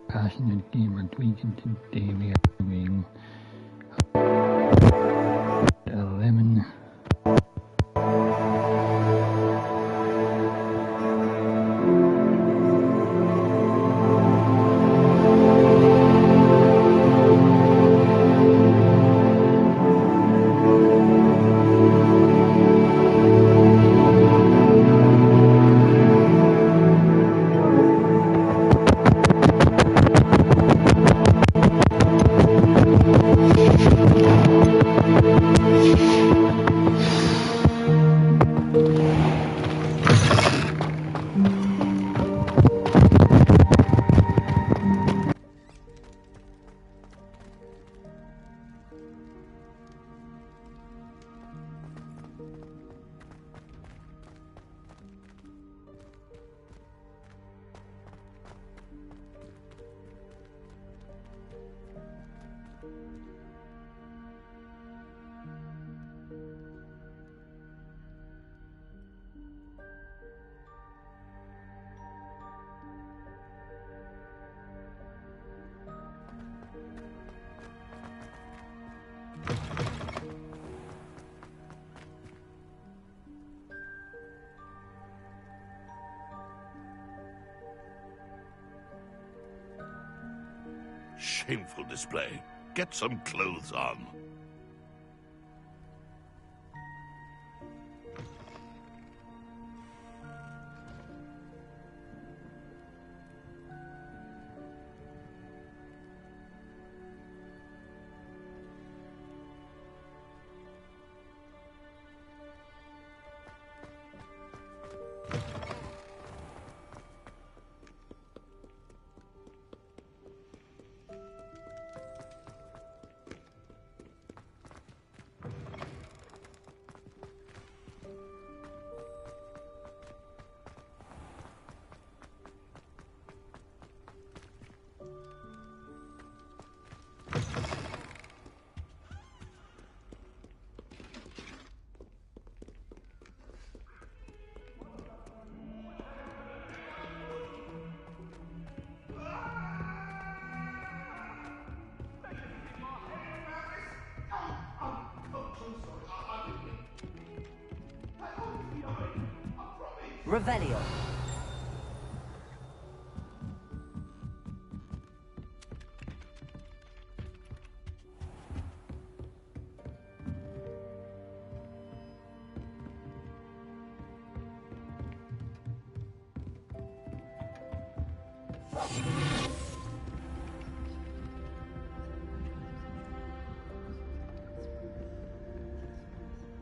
Passionate gamer tweeting today we are doing a lemon. Shameful display. Get some clothes on. Revelio.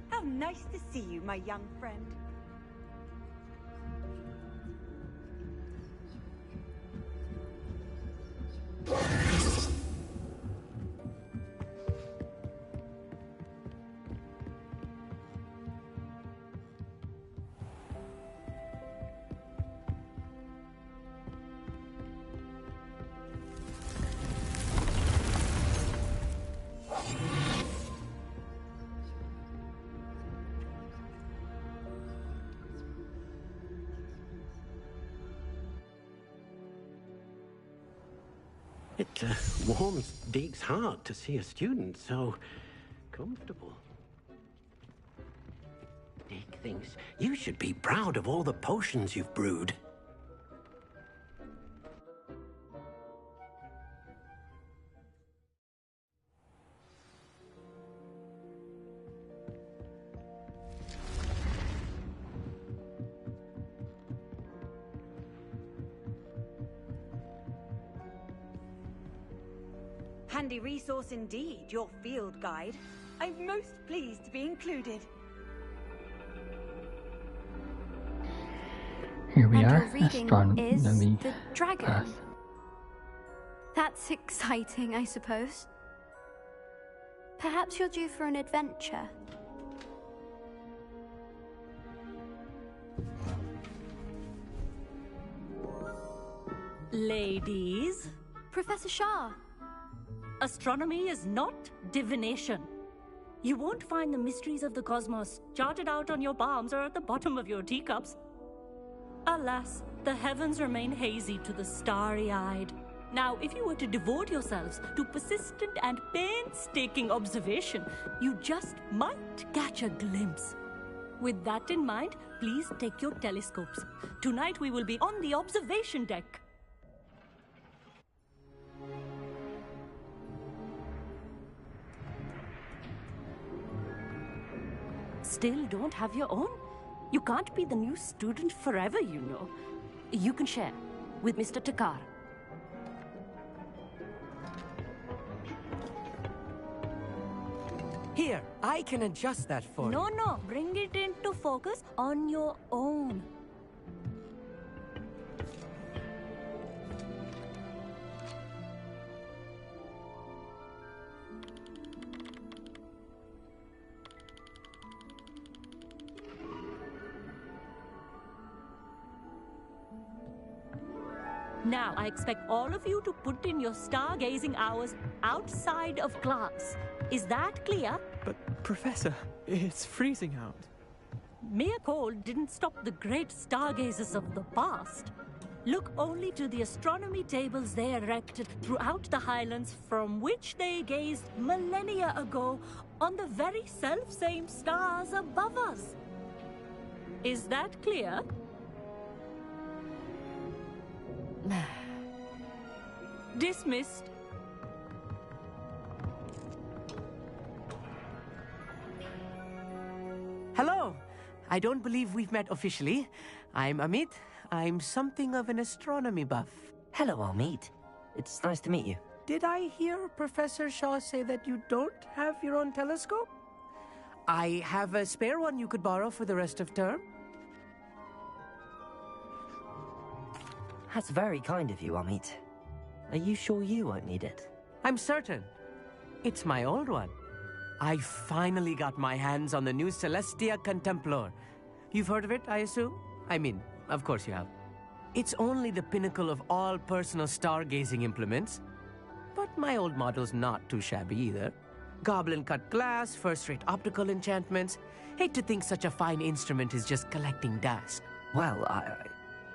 How nice to see you, my young friend. It warms Deke's heart to see a student so comfortable. Deke thinks you should be proud of all the potions you've brewed. Handy resource indeed, your field guide. I'm most pleased to be included. Here we And are, your reading astronomy is the class. dragon. That's exciting, I suppose. Perhaps you're due for an adventure. Ladies, Professor Shah. astronomy is not divination. You won't find the mysteries of the cosmos charted out on your palms or at the bottom of your teacups. Alas, the heavens remain hazy to the starry-eyed. Now, if you were to devote yourselves to persistent and painstaking observation, you just might catch a glimpse. With that in mind, please take your telescopes. Tonight we will be on the observation deck. Still don't have your own? You can't be the new student forever, you know. You can share with Mr. Takar. Here, I can adjust that for you. No, bring it into focus on your own. Now, I expect all of you to put in your stargazing hours outside of class. Is that clear? But, Professor, it's freezing out. Mere cold didn't stop the great stargazers of the past. Look only to the astronomy tables they erected throughout the highlands from which they gazed millennia ago on the very self-same stars above us. Is that clear? Dismissed. Hello. I don't believe we've met officially. I'm Amit. I'm something of an astronomy buff. Hello, Amit. It's nice to meet you. Did I hear Professor Shaw say that you don't have your own telescope? I have a spare one you could borrow for the rest of term. That's very kind of you, Amit. Are you sure you won't need it? I'm certain. It's my old one. I finally got my hands on the new Celestia Contemplor. You've heard of it, I assume? I mean, of course you have. It's only the pinnacle of all personal stargazing implements. But my old model's not too shabby either. Goblin-cut glass, first-rate optical enchantments. Hate to think such a fine instrument is just collecting dust. Well,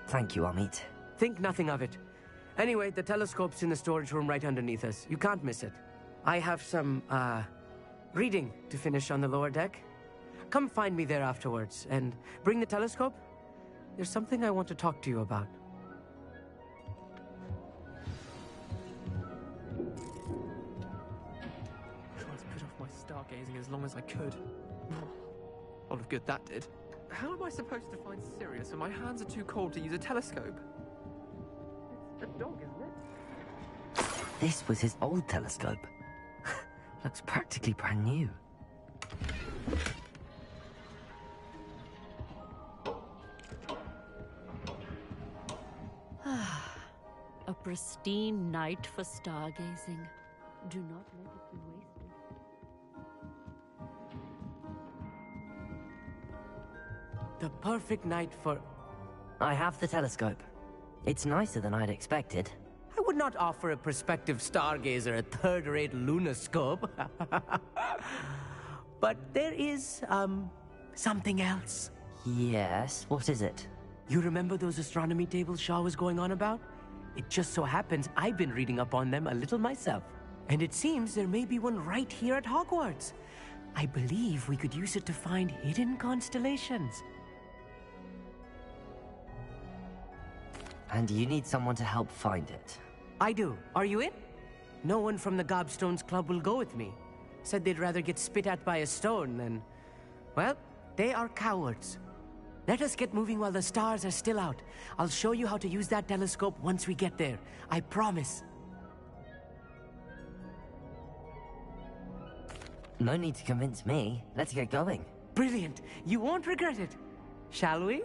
thank you, Amit. Think nothing of it. Anyway, the telescope's in the storage room right underneath us. You can't miss it. I have some, reading to finish on the lower deck. Come find me there afterwards, and bring the telescope. There's something I want to talk to you about. Tried to put off my stargazing as long as I could. All of good that did. How am I supposed to find Sirius when my hands are too cold to use a telescope? It's a dog, isn't it? This was his old telescope. Looks practically brand new. A pristine night for stargazing. Do not let it be wasted. The perfect night for... I have the telescope. It's nicer than I'd expected. I would not offer a prospective stargazer a third-rate lunoscope. But there is, something else. Yes, what is it? You remember those astronomy tables Shaw was going on about? It just so happens I've been reading up on them a little myself. And it seems there may be one right here at Hogwarts. I believe we could use it to find hidden constellations. And you need someone to help find it. I do. Are you in? No one from the Gobstones Club will go with me. Said they'd rather get spit at by a stone than... Well, they are cowards. Let us get moving while the stars are still out. I'll show you how to use that telescope once we get there. I promise. No need to convince me. Let's get going. Brilliant. You won't regret it. Shall we?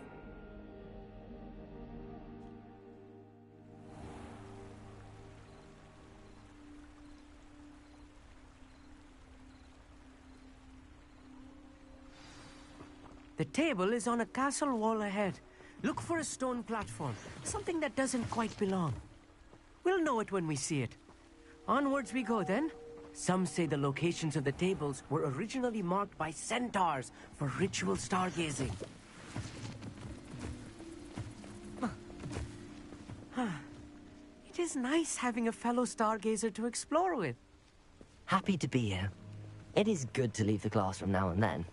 The table is on a castle wall ahead. Look for a stone platform, something that doesn't quite belong. We'll know it when we see it. Onwards we go then. Some say the locations of the tables were originally marked by centaurs for ritual stargazing. It is nice having a fellow stargazer to explore with. Happy to be here. It is good to leave the classroom now and then.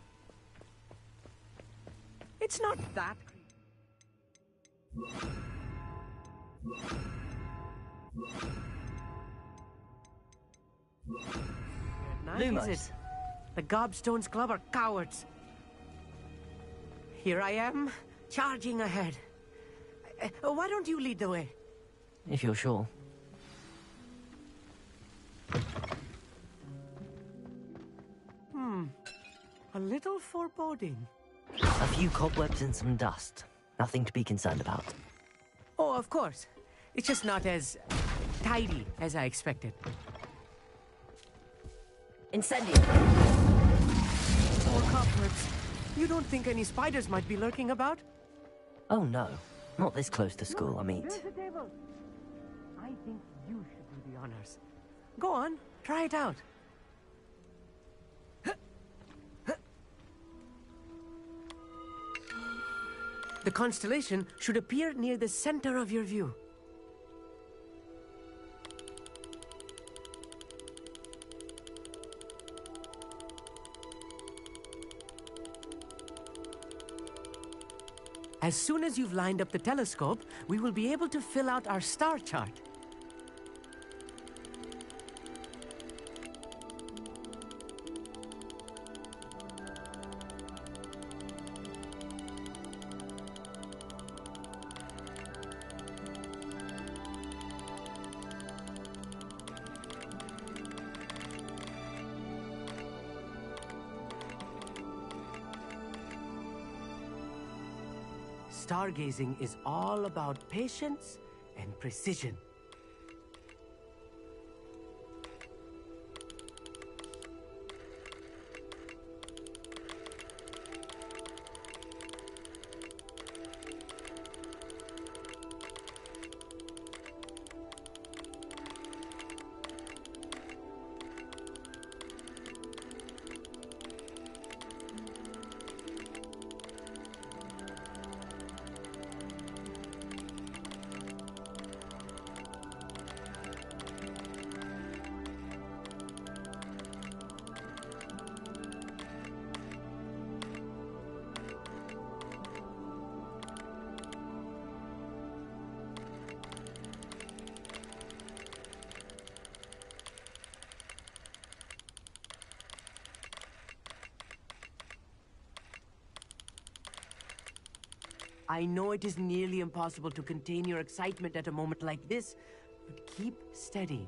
It's not that Lumos. Is it? The Gobstones Club are cowards. Here I am, charging ahead. Why don't you lead the way? If you're sure. A little foreboding. A few cobwebs and some dust. Nothing to be concerned about. Oh, of course. It's just not as tidy as I expected. Incendio! More cobwebs. You don't think any spiders might be lurking about? Oh no. Not this close to school, I mean. There's the table. I think you should do the honors. Go on, try it out. The constellation should appear near the center of your view. As soon as you've lined up the telescope, we will be able to fill out our star chart. Stargazing is all about patience and precision. I know it is nearly impossible to contain your excitement at a moment like this, but keep steady.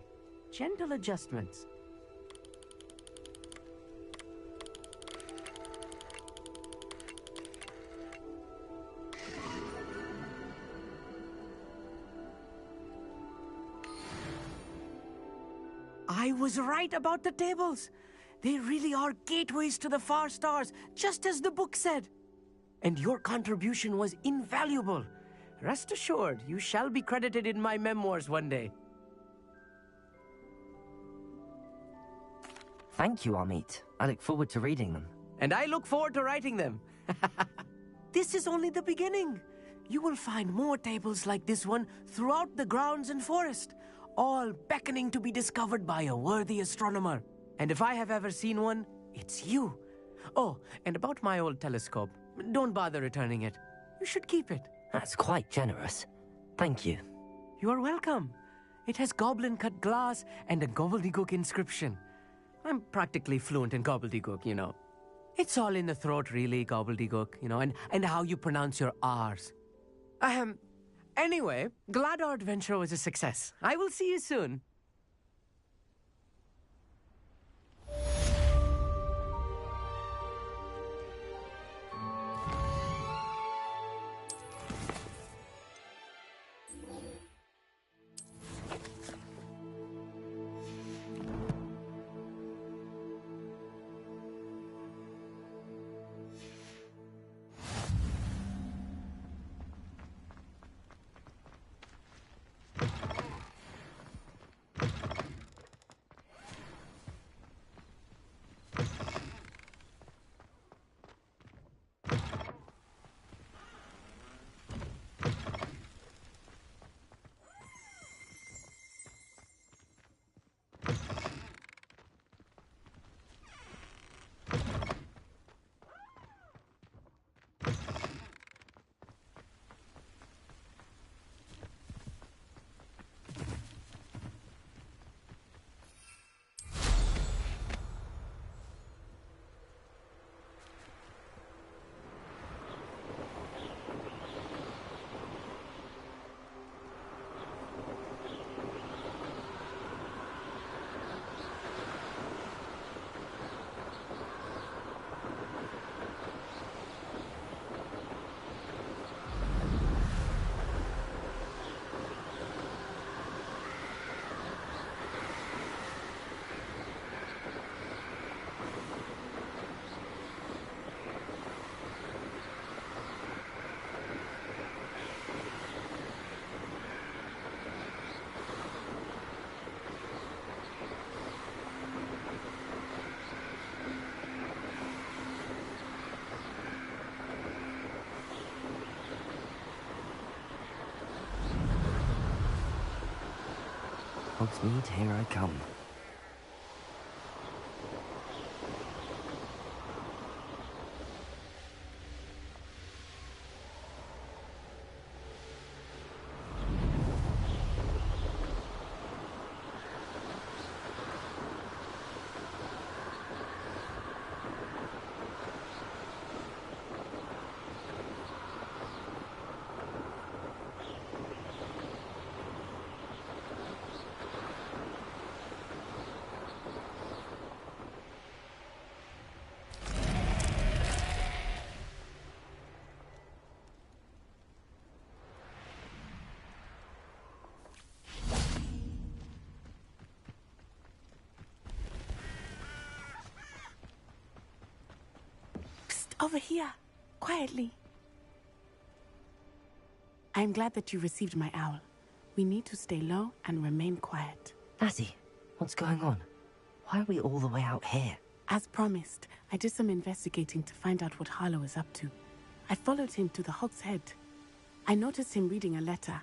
Gentle adjustments. I was right about the tables. They really are gateways to the far stars, just as the book said. And your contribution was invaluable. Rest assured, you shall be credited in my memoirs one day. Thank you, Amit. I look forward to reading them. And I look forward to writing them. This is only the beginning. You will find more tables like this one throughout the grounds and forest, all beckoning to be discovered by a worthy astronomer. And if I have ever seen one, it's you. Oh, and about my old telescope. Don't bother returning it. You should keep it. That's quite generous. Thank you. You are welcome. It has goblin-cut glass and a gobbledygook inscription. I'm practically fluent in gobbledygook, you know. It's all in the throat, really, gobbledygook, you know, and how you pronounce your R's. Anyway, glad our adventure was a success. I will see you soon. Hogsmeade, here I come. Over here, quietly. I'm glad that you received my owl. We need to stay low and remain quiet. Natty, what's going on? Why are we all the way out here? As promised, I did some investigating to find out what Harlow is up to. I followed him to the Hog's Head. I noticed him reading a letter.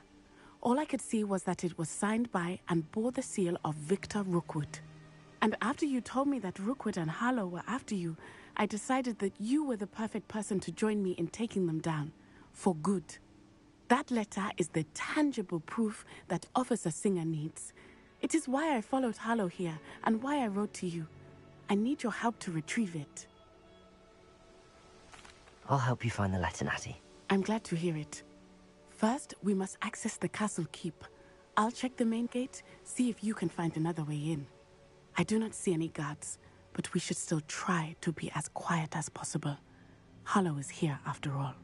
All I could see was that it was signed by and bore the seal of Victor Rookwood. And after you told me that Rookwood and Harlow were after you, I decided that you were the perfect person to join me in taking them down. For good. That letter is the tangible proof that Officer Singer needs. It is why I followed Harlow here and why I wrote to you. I need your help to retrieve it. I'll help you find the letter, Natty. I'm glad to hear it. First, we must access the castle keep. I'll check the main gate, see if you can find another way in. I do not see any guards, but we should still try to be as quiet as possible. Harlow is here after all.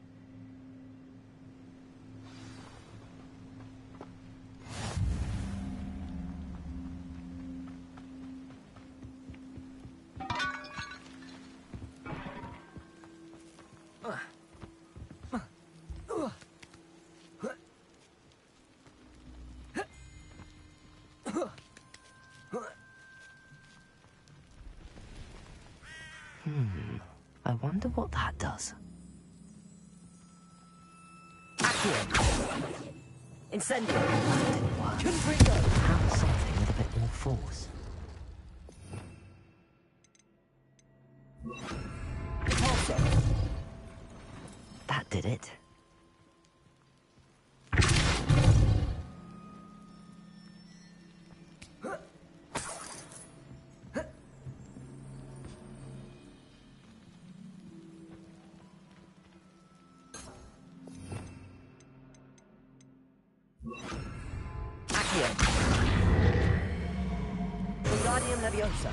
I wonder what that does. Incendio! Didn't work. Confringo! How something with a bit more force? That did it. Wingardium Leviosa.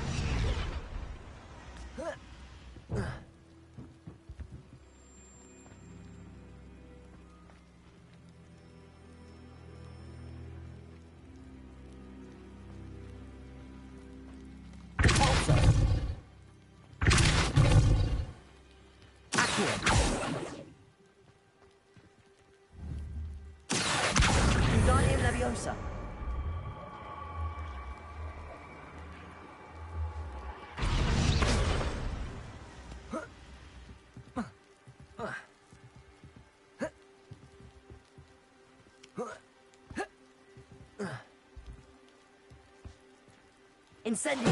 Wingardium Leviosa. Incendio!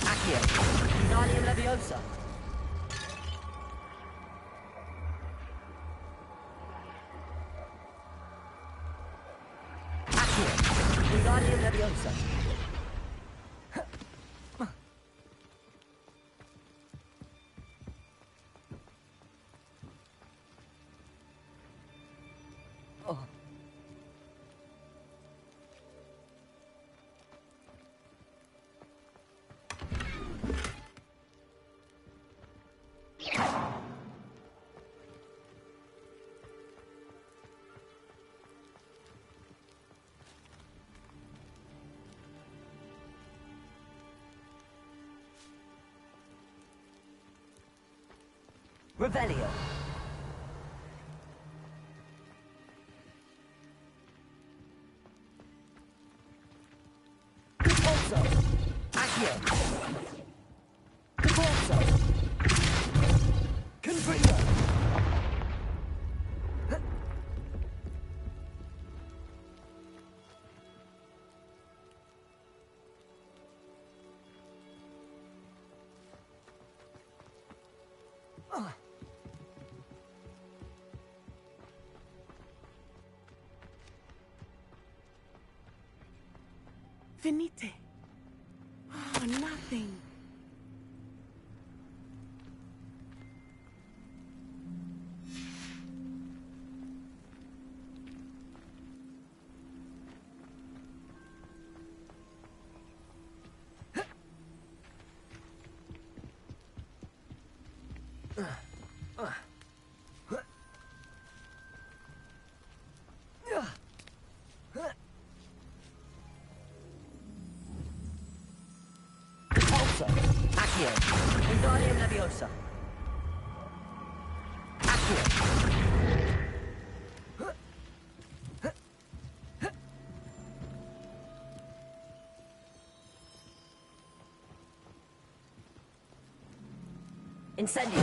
Accio! Wingardium Leviosa! Accio! Wingardium Leviosa! Revelio. Repulso. Accio. Repulso. Confringo. Venite. Oh, nothing. Accio. Wingardium Leviosa. Accio. Incendio.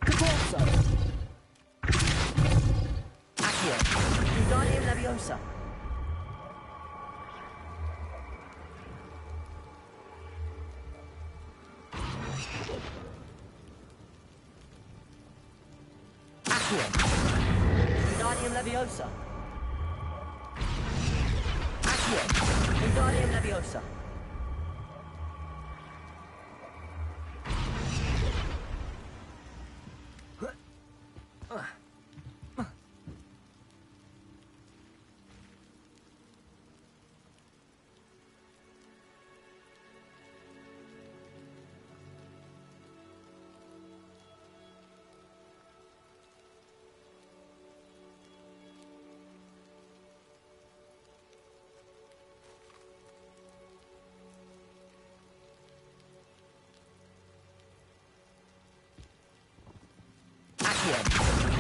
Repulsor. Accio. Wingardium Leviosa. Accio. Wingardium Leviosa. Accio. Wingardium Leviosa.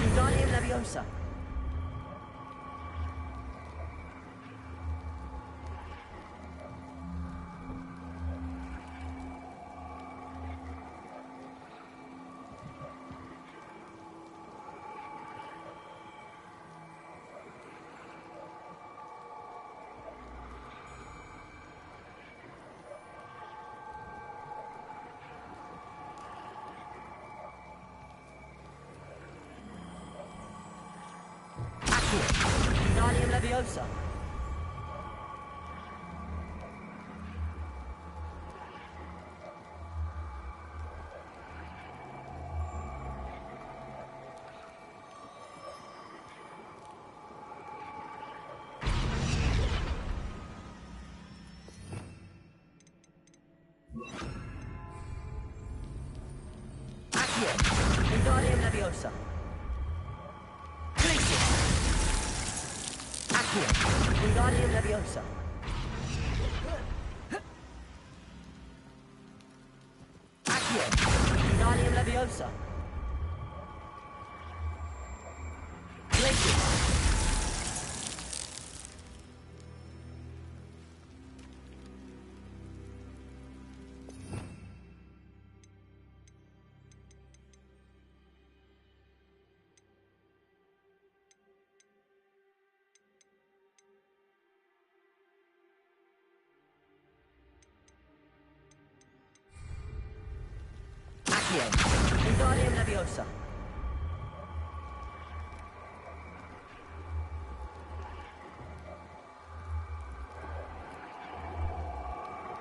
Wingardium Leviosa. Wingardium Leviosa. Accio. Wingardium Leviosa. Wingardium Leviosa. Accio. Wingardium Leviosa. Glacius. Accio. Wingardium Leviosa.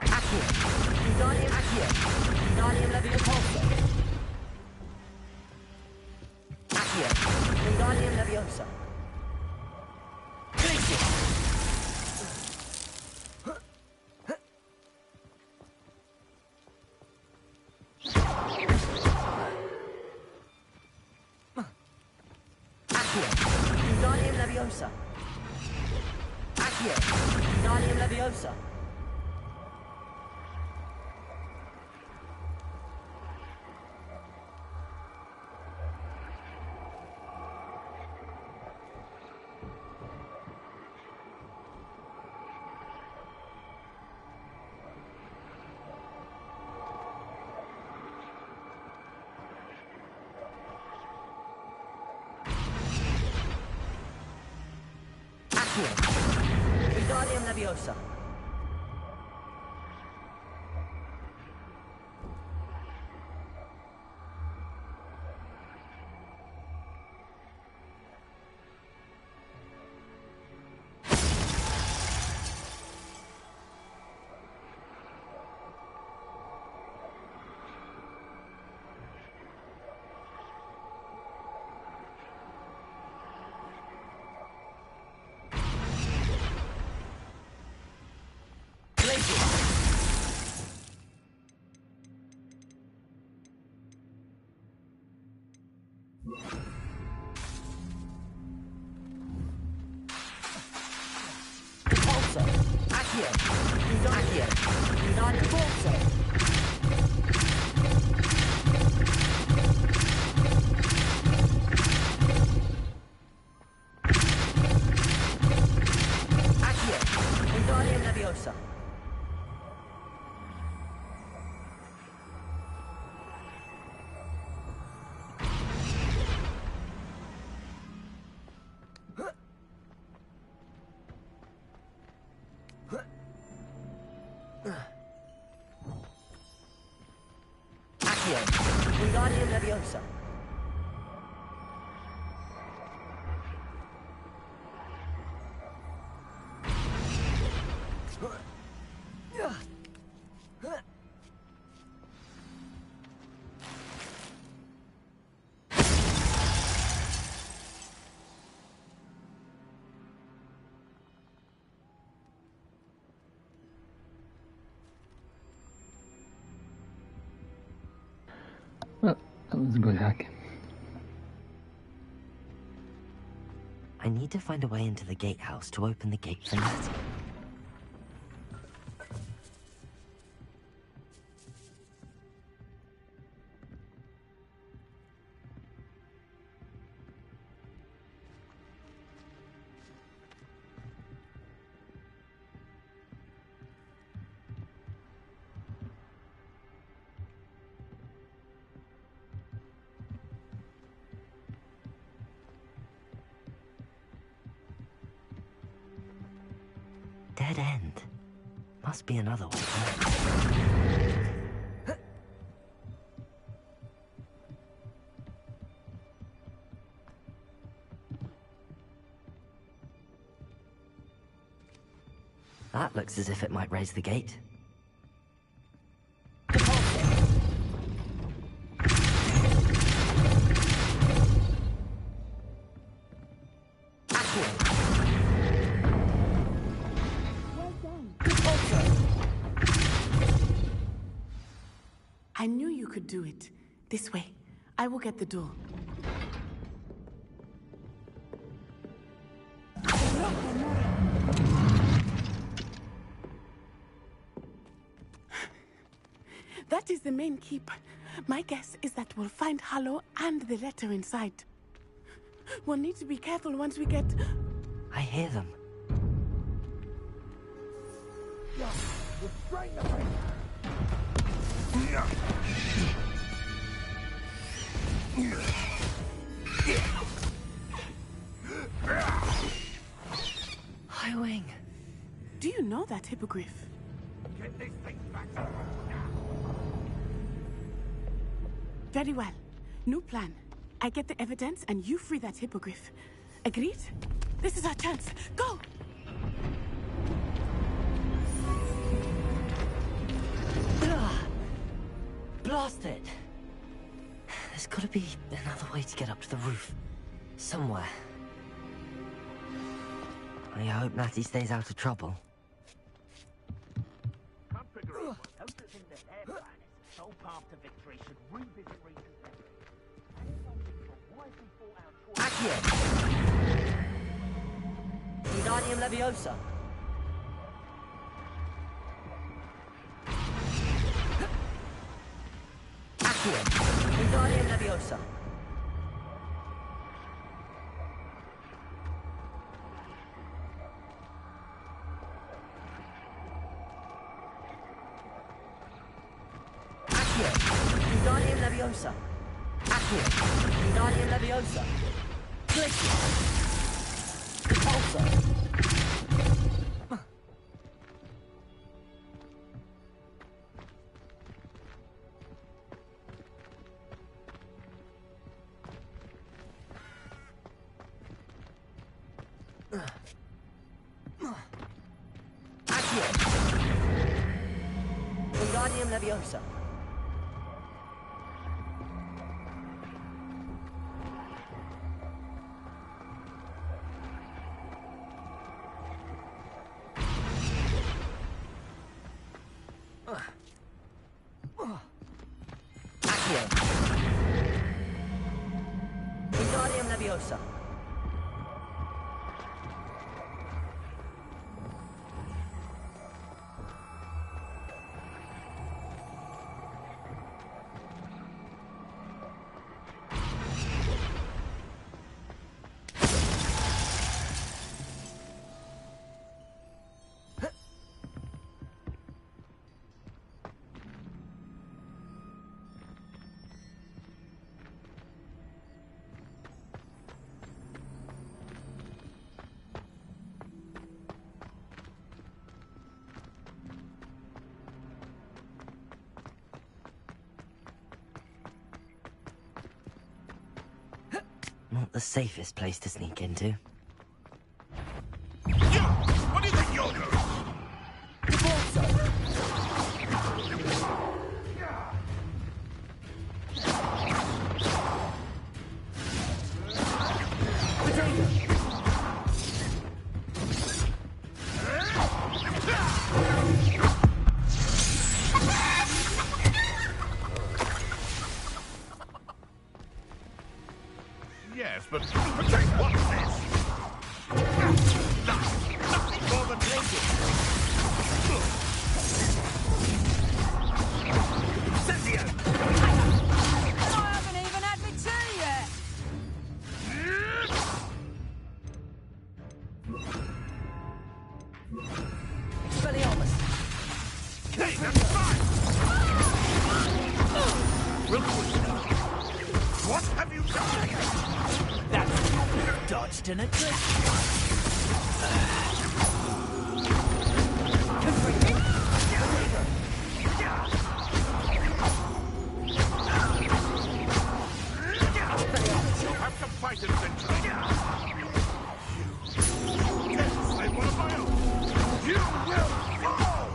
Accio. Wingardium Accio. Wingardium Leviosa. Accio. Wingardium Leviosa. Wingardium Leviosa. Accio. Wingardium Leviosa. Wingardium Leviosa. Repulsor. Accio. Accio. Wingardium Repulsor. Accio. Wingardium Leviosa. Accio. Wingardium Leviosa. Well, that was a good hack. I need to find a way into the gatehouse to open the gate for Natty. Dead end. Must be another way. That looks as if it might raise the gate. I knew you could do it. This way. I will get the door. That is the main keep. My guess is that we'll find Harlow and the letter inside. We'll need to be careful once we get... I hear them. Highwing. Do you know that hippogriff? Get this thing back to Very well. New plan. I get the evidence and you free that hippogriff. Agreed? This is our chance. Go! Blast it! There's gotta be another way to get up to the roof. Somewhere. I hope Natty stays out of trouble. Wingardium Leviosa. Accio. Wingardium Leviosa. Accio. Wingardium Leviosa. Accio. Wingardium Leviosa. Click. Repulsor. Accio. Wingardium Leviosa. Accio. Wingardium Leviosa. Not the safest place to sneak into. What do you think you're doing? Yes, but protect what's this? Nothing more than naked. Cynthia! I haven't even had my tea yet. Expelliarmus. Hey, that's fine! Real quick. What have you done? That's dodged in a trick. You'll have to fight it eventually. Yes, I'm one of my own. You will fall!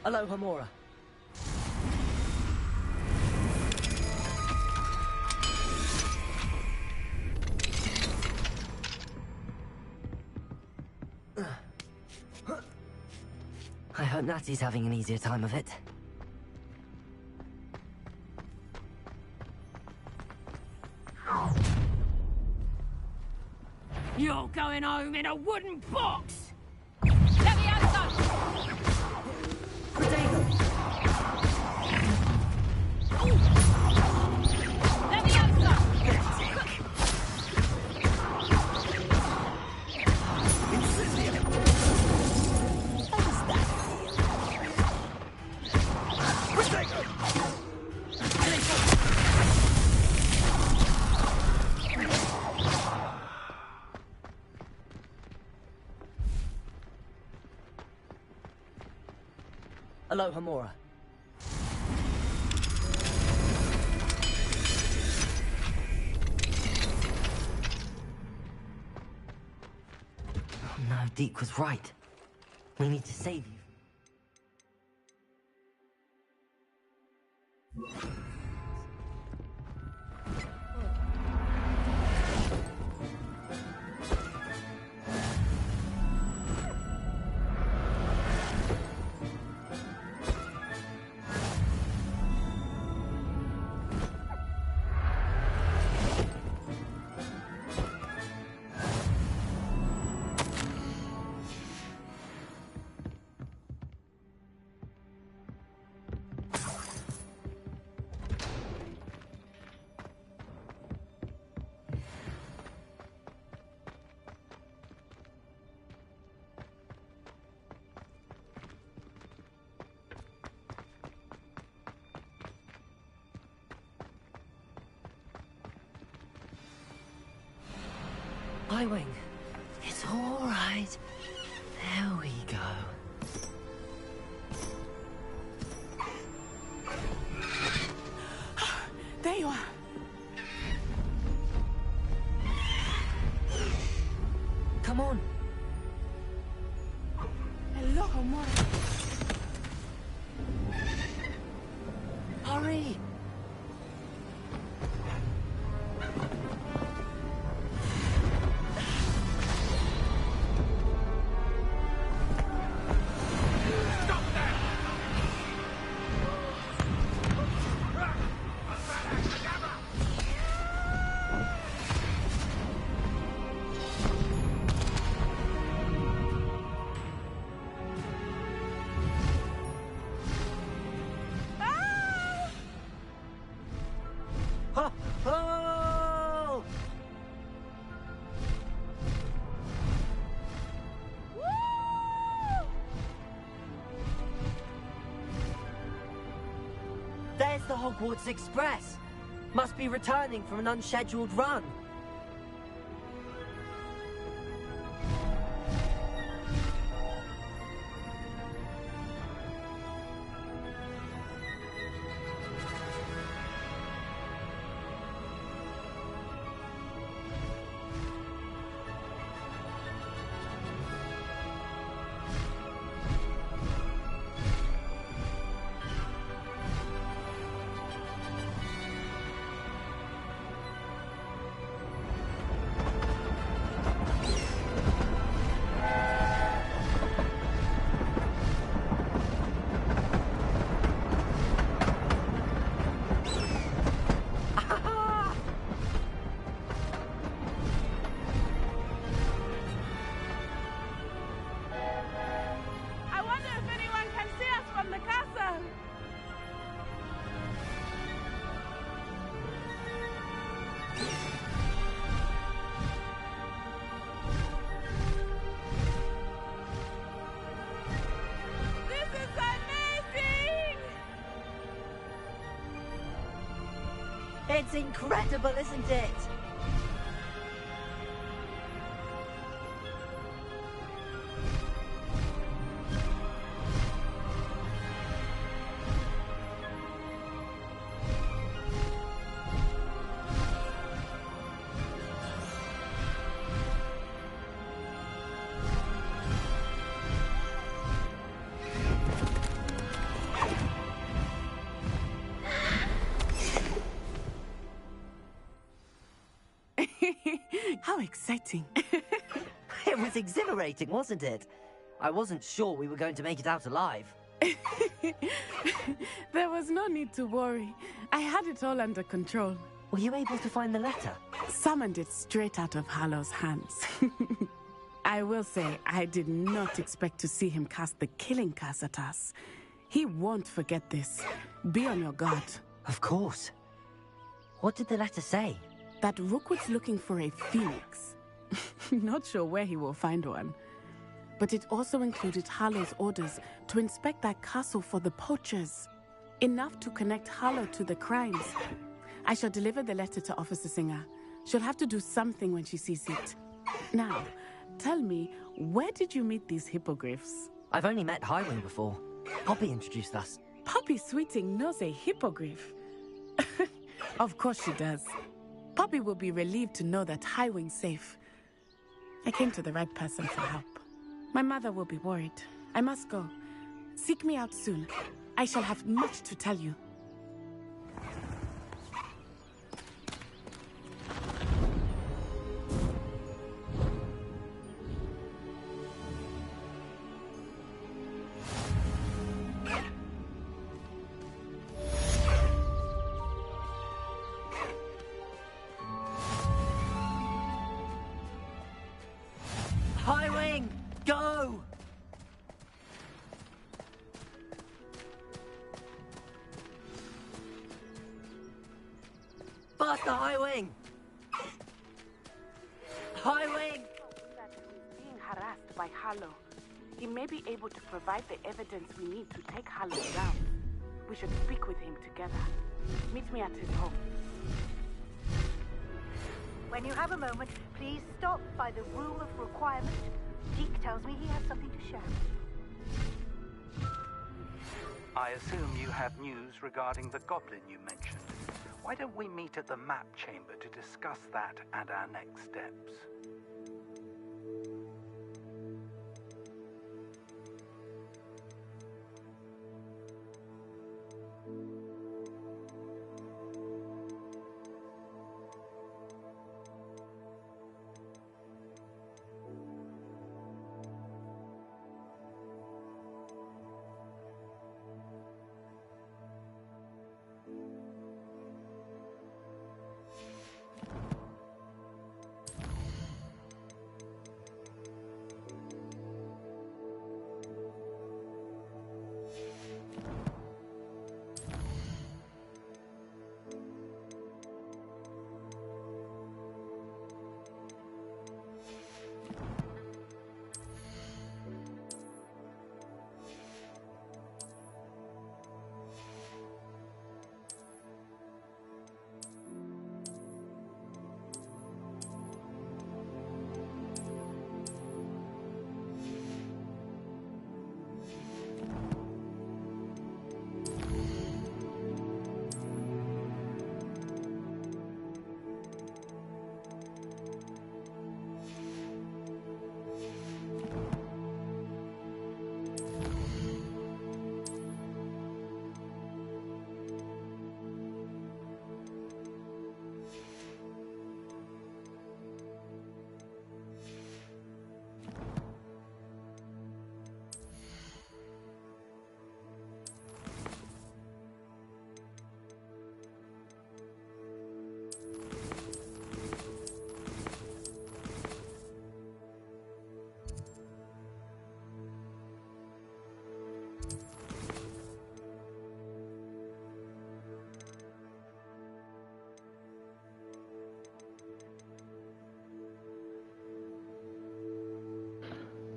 Aloha Mora. I hope Natty's having an easier time of it. You're going home in a wooden box! Hamura. Oh no, Deke was right. We need to save you. Highwing. It's all right. There we go. There you are. Come on. Hello, Hamura. Hurry! Oh! There's the Hogwarts Express. Must be returning from an unscheduled run. It's incredible, isn't it? How exciting. It was exhilarating, wasn't it? I wasn't sure we were going to make it out alive. There was no need to worry. I had it all under control. Were you able to find the letter? Summoned it straight out of Harlow's hands. I will say, I did not expect to see him cast the killing curse at us. He won't forget this. Be on your guard. Of course. What did the letter say? That Rookwood's looking for a phoenix. Not sure where he will find one. But it also included Harlow's orders to inspect that castle for the poachers. Enough to connect Harlow to the crimes. I shall deliver the letter to Officer Singer. She'll have to do something when she sees it. Now, tell me, where did you meet these hippogriffs? I've only met Highwing before. Poppy introduced us. Poppy Sweeting knows a hippogriff. Of course she does. Poppy will be relieved to know that Highwing's safe. I came to the right person for help. My mother will be worried. I must go. Seek me out soon. I shall have much to tell you. Highwing, go! Faster, Highwing! Highwing! That he's being harassed by Harlow. He may be able to provide the evidence we need to take Harlow down. We should speak with him together. Meet me at his home. When you have a moment, please stop by the room of requirement. Deke tells me he has something to share. I assume you have news regarding the goblin you mentioned. Why don't we meet at the map chamber to discuss that and our next steps?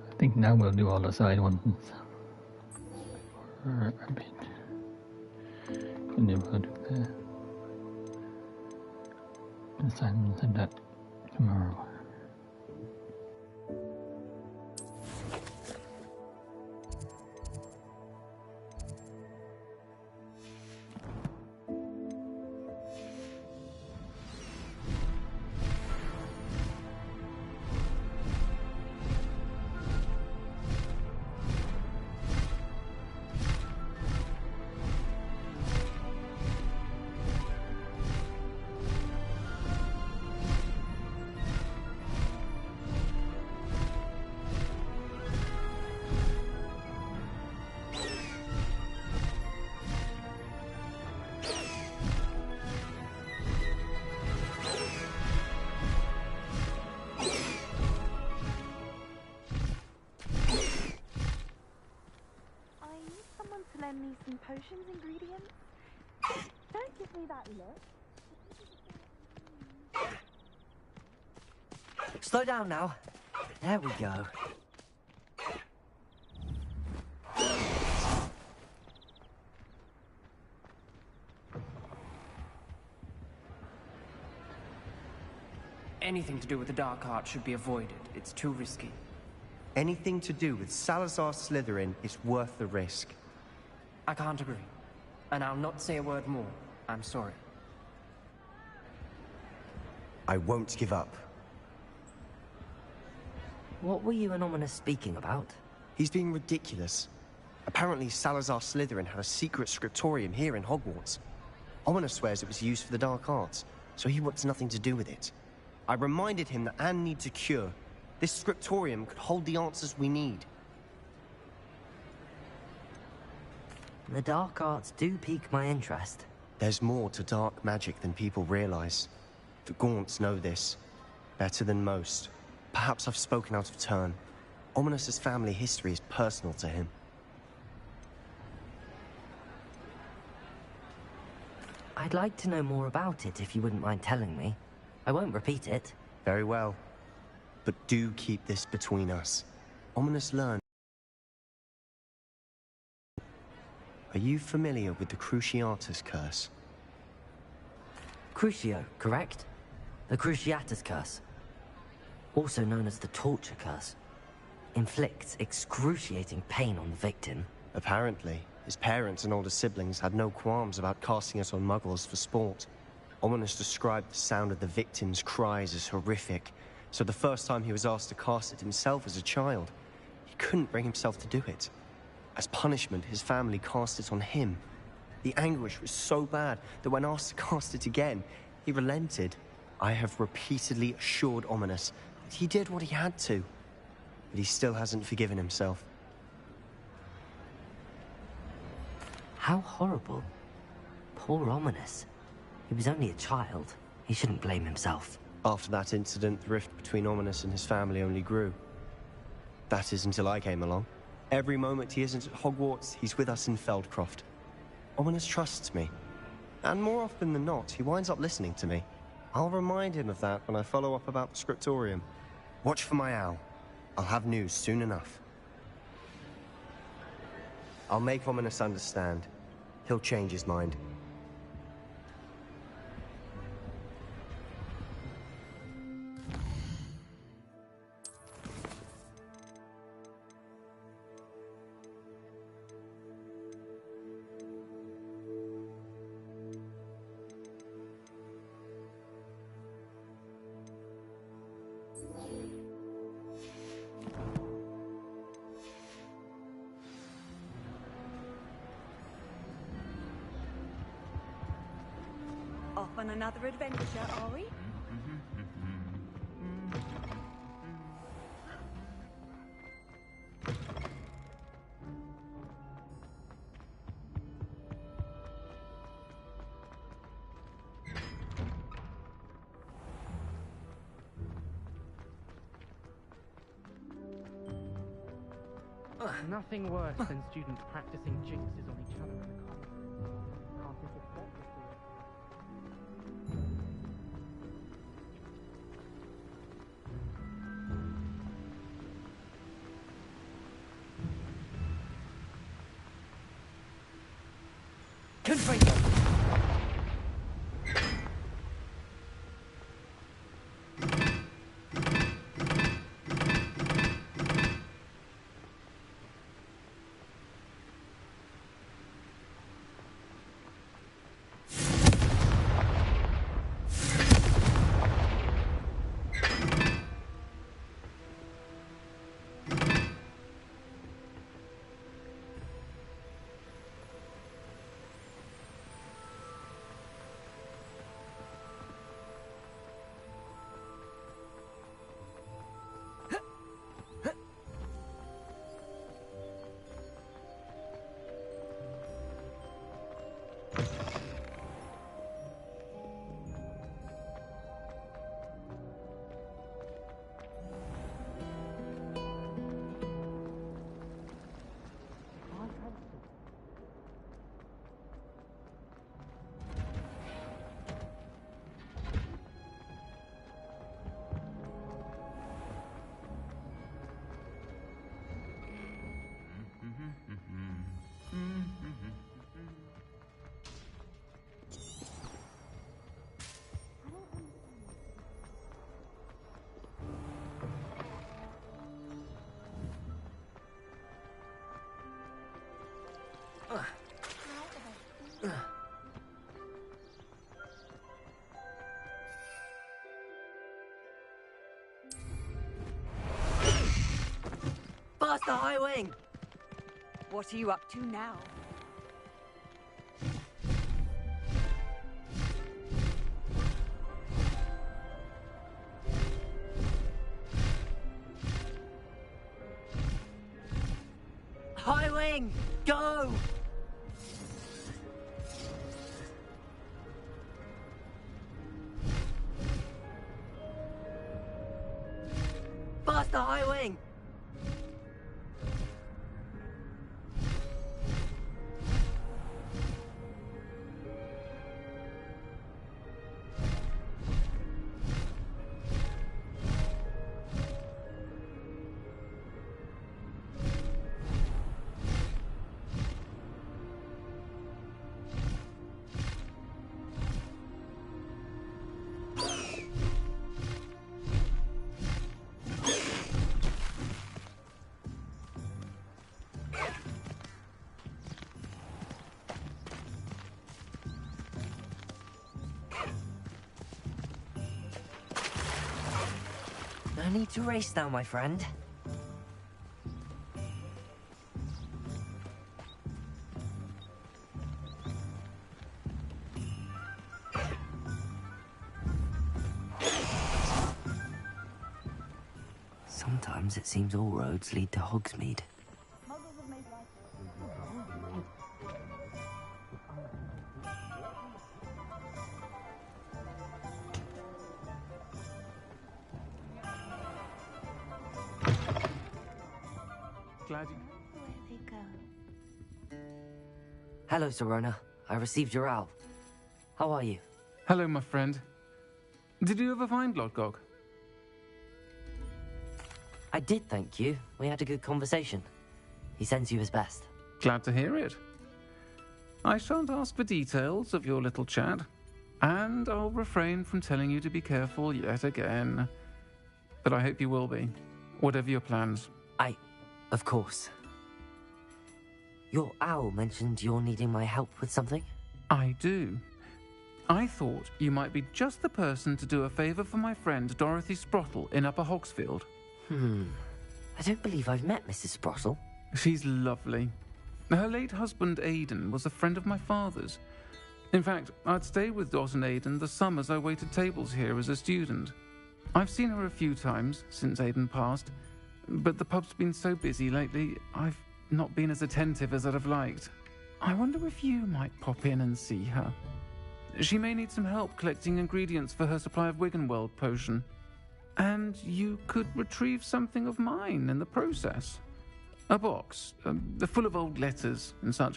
I think now we'll do all the side ones for a bit. And then we'll do the assignments and that tomorrow. Lend me some potions ingredients? Don't give me that look. Slow down now. There we go. Anything to do with the dark art should be avoided. It's too risky. Anything to do with Salazar Slytherin is worth the risk. I can't agree. And I'll not say a word more. I'm sorry. I won't give up. What were you and Ominous speaking about? He's being ridiculous. Apparently Salazar Slytherin had a secret scriptorium here in Hogwarts. Ominous swears it was used for the dark arts, so he wants nothing to do with it. I reminded him that Anne needs a cure. This scriptorium could hold the answers we need. The dark arts do pique my interest. There's more to dark magic than people realize. The Gaunts know this better than most. Perhaps I've spoken out of turn. Ominous's family history is personal to him. I'd like to know more about it if you wouldn't mind telling me. I won't repeat it. Very well. But do keep this between us. Ominous learned. Are you familiar with the Cruciatus Curse? Crucio, correct? The Cruciatus Curse. Also known as the Torture Curse. Inflicts excruciating pain on the victim. Apparently, his parents and older siblings had no qualms about casting it on muggles for sport. Ominous described the sound of the victim's cries as horrific, so the first time he was asked to cast it himself as a child, he couldn't bring himself to do it. As punishment, his family cast it on him. The anguish was so bad that when asked to cast it again, he relented. I have repeatedly assured Ominous that he did what he had to, but he still hasn't forgiven himself. How horrible. Poor Ominous. He was only a child. He shouldn't blame himself. After that incident, the rift between Ominous and his family only grew. That is until I came along. Every moment he isn't at Hogwarts, he's with us in Feldcroft. Ominous trusts me. And more often than not, he winds up listening to me. I'll remind him of that when I follow up about the scriptorium. Watch for my owl. I'll have news soon enough. I'll make Ominous understand. He'll change his mind. Off on another adventure, are we? Nothing worse than students practicing jinxes on each other in the corridors. Can't think of what to do. Confringo! Faster, High Wing! What are you up to now? High Wing, go! Faster, High Wing! No need to race now, my friend. Sometimes it seems all roads lead to Hogsmeade. Glad you... Where they go? Hello, Serona. I received your owl. How are you? Hello, my friend. Did you ever find Lodgok? I did, thank you. We had a good conversation. He sends you his best. Glad to hear it. I shan't ask for details of your little chat, and I'll refrain from telling you to be careful yet again. But I hope you will be, whatever your plans. Of course. Your owl mentioned you're needing my help with something? I do. I thought you might be just the person to do a favour for my friend Dorothy Sprottle in Upper Hogsfield. I don't believe I've met Mrs. Sprottle. She's lovely. Her late husband Aidan was a friend of my father's. In fact, I'd stay with Dot and Aidan the summers I waited tables here as a student. I've seen her a few times since Aidan passed, but the pub's been so busy lately, I've not been as attentive as I'd have liked. I wonder if you might pop in and see her. She may need some help collecting ingredients for her supply of Wiggenweld potion. And you could retrieve something of mine in the process. A box, full of old letters and such.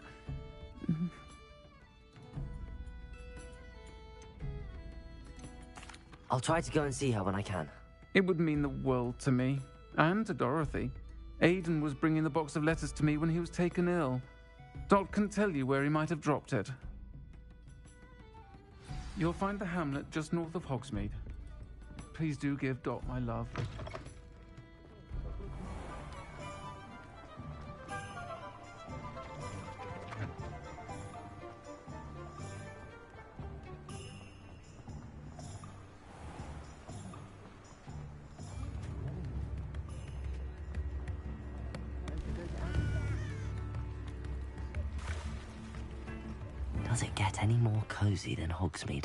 I'll try to go and see her when I can. It would mean the world to me, and to Dorothy. Aidan was bringing the box of letters to me when he was taken ill. Dot can tell you where he might have dropped it. You'll find the hamlet just north of Hogsmeade. Please do give Dot my love. Does it get any more cozy than Hogsmeade?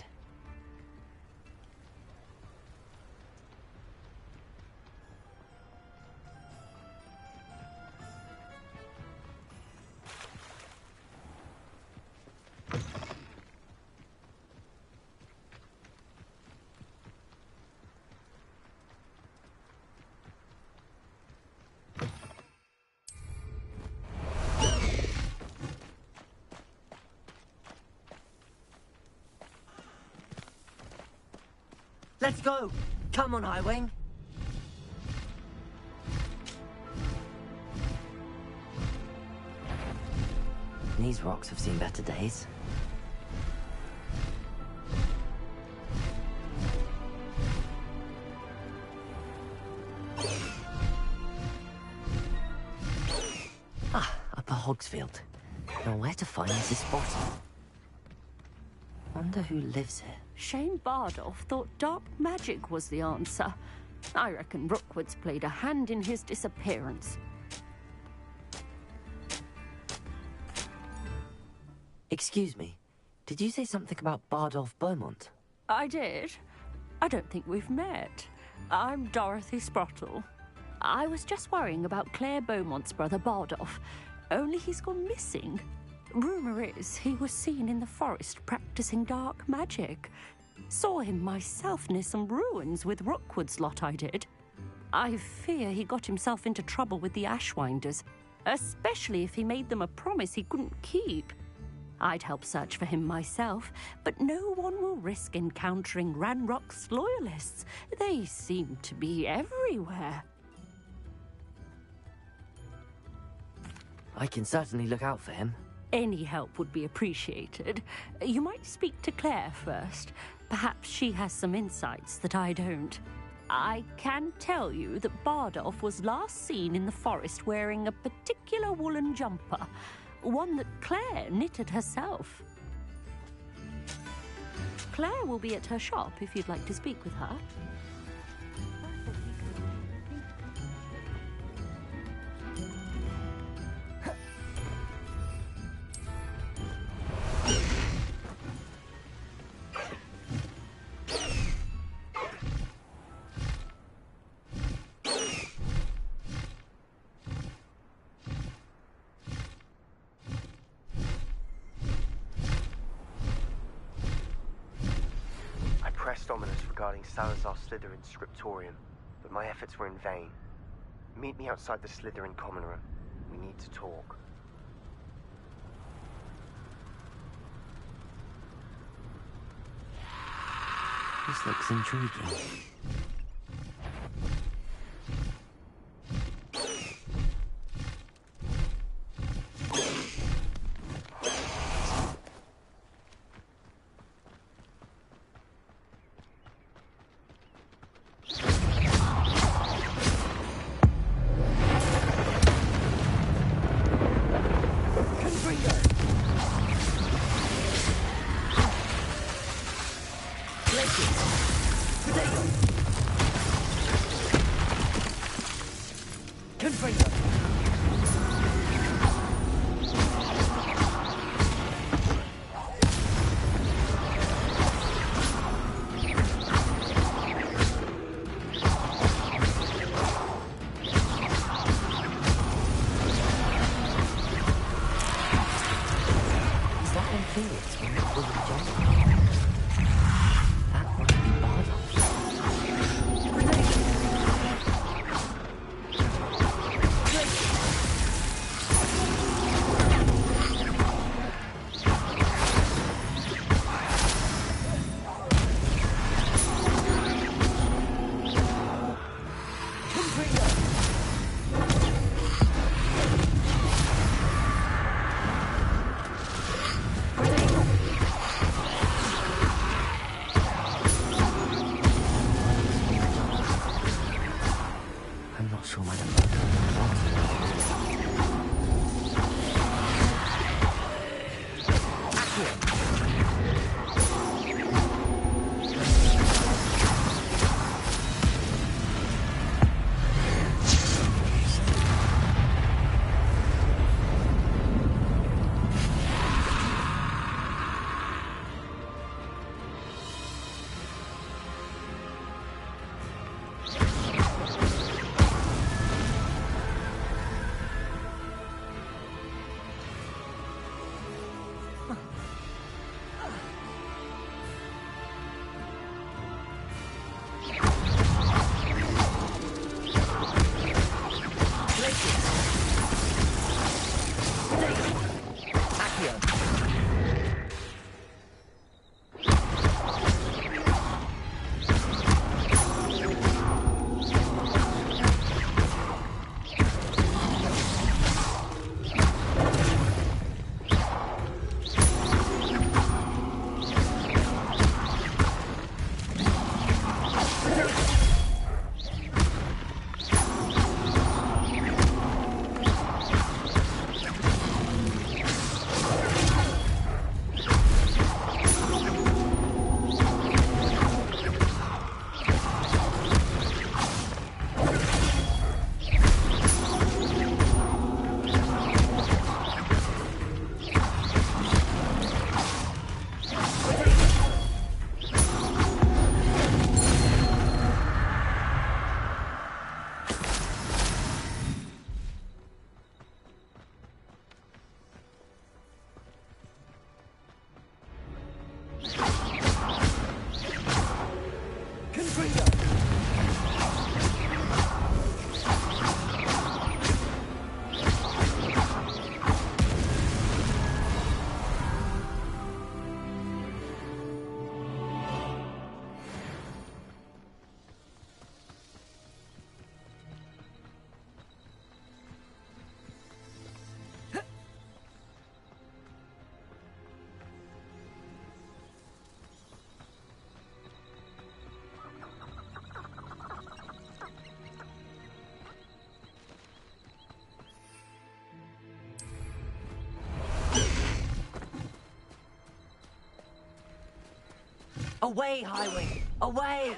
Let's go! Come on, Highwing! These rocks have seen better days. Upper Hogsfield. Now where to find Mrs. Sprottle? Wonder who lives here. Shane Bardolph thought dark magic was the answer. I reckon Rookwood's played a hand in his disappearance. Excuse me, did you say something about Bardolph Beaumont? I did. I don't think we've met. I'm Dorothy Sprottle. I was just worrying about Claire Beaumont's brother Bardolph, only he's gone missing. Rumour is he was seen in the forest practicing dark magic. Saw him myself near some ruins with Rookwood's lot, I did. I fear he got himself into trouble with the Ashwinders, especially if he made them a promise he couldn't keep. I'd help search for him myself, but no one will risk encountering Ranrock's loyalists. They seem to be everywhere. I can certainly look out for him. Any help would be appreciated. You might speak to Claire first. Perhaps she has some insights that I don't. I can tell you that Bardolph was last seen in the forest wearing a particular woolen jumper, one that Claire knitted herself. Claire will be at her shop if you'd like to speak with her. Ominous regarding Salazar Slytherin's scriptorium, but my efforts were in vain. Meet me outside the Slytherin common room. We need to talk. This looks intriguing. Away, Highwing! Away!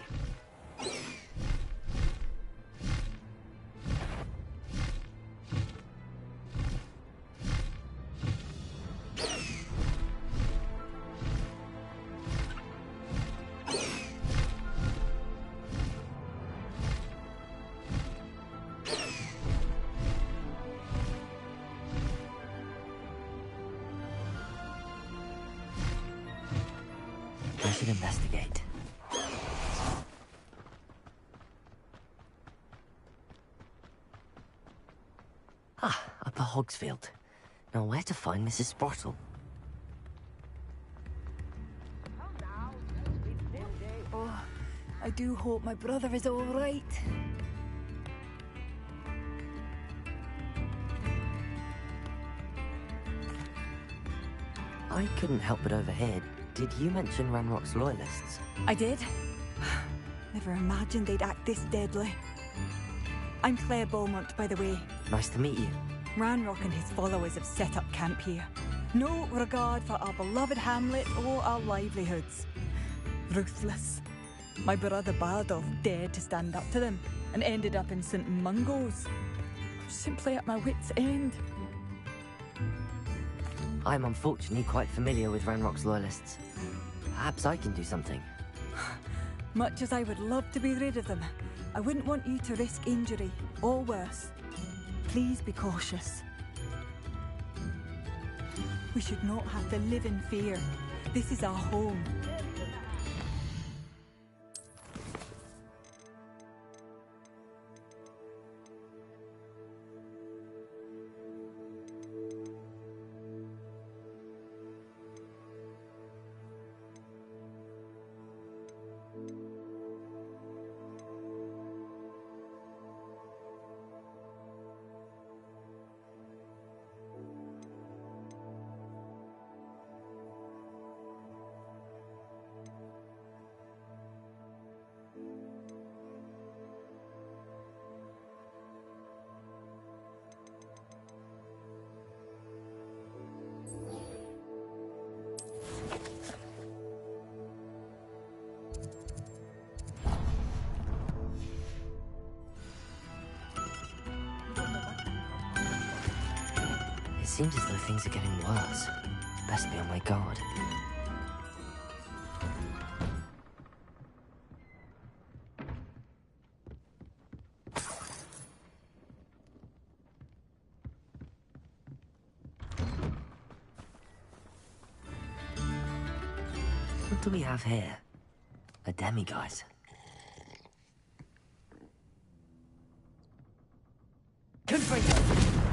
I should investigate. Ah, Upper Hogsfield. Now where to find Mrs. Sprottle? Oh, I do hope my brother is all right. I couldn't help but overhear. Did you mention Ranrock's loyalists? I did. Never imagined they'd act this deadly. I'm Claire Beaumont, by the way. Nice to meet you. Ranrock and his followers have set up camp here. No regard for our beloved hamlet or our livelihoods. Ruthless. My brother Bardolph dared to stand up to them and ended up in St. Mungo's. I'm simply at my wit's end. I'm unfortunately quite familiar with Ranrock's loyalists. Perhaps I can do something. Much as I would love to be rid of them, I wouldn't want you to risk injury, or worse. Please be cautious. We should not have to live in fear. This is our home. It seems as though things are getting worse. Best be on my guard. What do we have here? A demiguise. Confringo!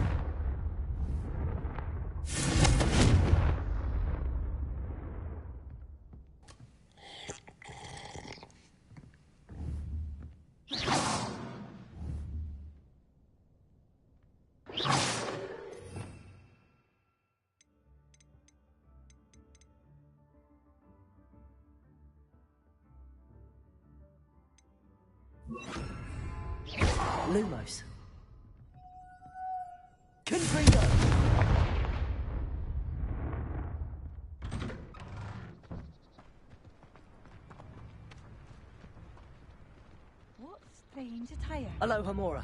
Lumos. Confringo! What strange attire? Hello, Hamora.